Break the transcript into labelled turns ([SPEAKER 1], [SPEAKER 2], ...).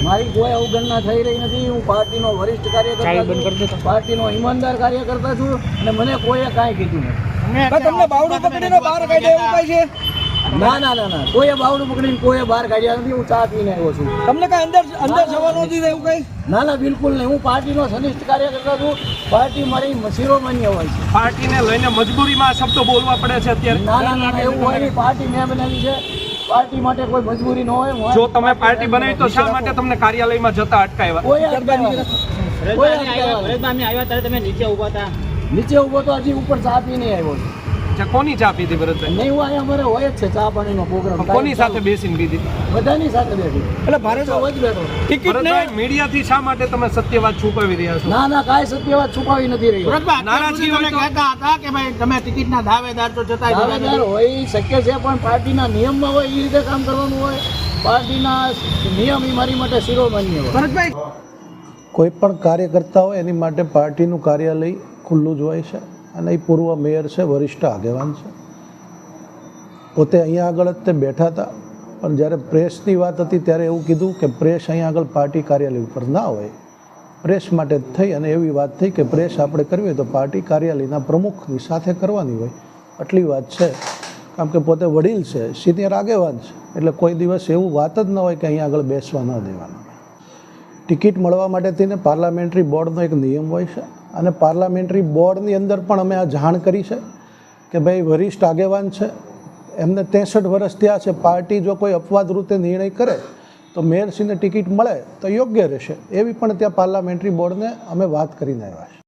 [SPEAKER 1] મારી કોઈ અવગણના થઈ રહી નથી. હું પાર્ટીનો વરિષ્ઠ કાર્યકર્તા છું, પાર્ટીનો ઈમાનદાર કાર્યકર્તા છું અને મને કોઈએ કાંઈ કીધું નથી.
[SPEAKER 2] તમને બાવડું પકડીને બહાર કાઢ્યા એવું કઈ છે?
[SPEAKER 1] ના ના ના ના, કોઈએ બાવડું પકડીને કોઈએ બહાર કાઢ્યા નથી. હું ચા પીને આવ્યો છું.
[SPEAKER 2] તમને કઈ અંદર જવાનું નથી એવું કઈ?
[SPEAKER 1] ના ના, બિલકુલ નહીં. હું પાર્ટીનો સનિષ્ઠ કાર્યકર્તા છું. પાર્ટી મારી શિરોમાન્ય હોય છે.
[SPEAKER 3] પાર્ટીને લઈને મજબૂરીમાં આ શબ્દો બોલવા પડે છે અત્યારે?
[SPEAKER 1] ના ના ના, એવું હોય નહીં. પાર્ટી મેં બનાવી છે. પાર્ટી માટે કોઈ મજબૂરી ન હોય.
[SPEAKER 3] જો તમે પાર્ટી બનાવી તો શા માટે તમને કાર્યાલયમાં જતા અટકાવ્યા?
[SPEAKER 1] કોઈ નીચે ઉભો તો હજી ઉપર ચા પીને આવ્યો છું.
[SPEAKER 3] કોની ચા પીધી ભરતભાઈ?
[SPEAKER 1] નહીં, હું અહીંયા અમારે હોય જ છે ચા પાણીનો પ્રોગ્રામ.
[SPEAKER 3] કોની સાથે બેસીને પીધી?
[SPEAKER 1] બધાની સાથે બેઠી.
[SPEAKER 2] એટલે ભારત
[SPEAKER 1] જ બેઠો.
[SPEAKER 3] ભરતભાઈ, મીડિયાથી શા માટે તમે સત્ય વાત છુપાવી રહ્યા છો?
[SPEAKER 1] ના ના, કાંઈ સત્ય વાત છુપાવી નથી રહ્યો.
[SPEAKER 3] નારાજગી હોય તો
[SPEAKER 2] કહેતા હતા કે ભાઈ તમે ટિકિટના દાવેદાર તો જતા
[SPEAKER 1] દાવેદાર હોય એ શક્ય છે, પણ પાર્ટીના નિયમમાં હોય એ રીતે કામ કરવાનું હોય. પાર્ટીના નિયમ એ મારી માટે શિરોમાન્ય હોય.
[SPEAKER 2] ભરતભાઈ,
[SPEAKER 4] કોઈ પણ કાર્યકર્તા હોય એની માટે પાર્ટીનું કાર્યાલય ખુલ્લું જ હોય છે અને એ પૂર્વ મેયર છે, વરિષ્ઠ આગેવાન છે. પોતે અહીંયા આગળ જ તે બેઠા હતા, પણ જ્યારે પ્રેસની વાત હતી ત્યારે એવું કીધું કે પ્રેસ અહીંયા આગળ પાર્ટી કાર્યાલય ઉપર ના હોય. પ્રેસ માટે જ થઈ અને એવી વાત થઈ કે પ્રેસ આપણે કરવી હોય તો પાર્ટી કાર્યાલયના પ્રમુખની સાથે કરવાની હોય. આટલી વાત છે. કારણ કે પોતે વડીલ છે, સિનિયર આગેવાન છે, એટલે કોઈ દિવસ એવું વાત જ ન હોય કે અહીંયા આગળ બેસવા ન દેવાનું. ટિકિટ મળવા માટે થઈને પાર્લામેન્ટરી બોર્ડનો એક નિયમ હોય છે અને પાર્લામેન્ટરી બોર્ડની અંદર પણ અમે આ જાણ કરી છે કે ભાઈ વરિષ્ઠ આગેવાન છે, એમને 63 વર્ષ થયા છે. પાર્ટી જો કોઈ અપવાદ રૂપે નિર્ણય કરે તો મેયરશ્રીને ટિકિટ મળે તો યોગ્ય રહેશે, એવી પણ ત્યાં પાર્લામેન્ટરી બોર્ડને અમે વાત કરીને આવ્યા છે.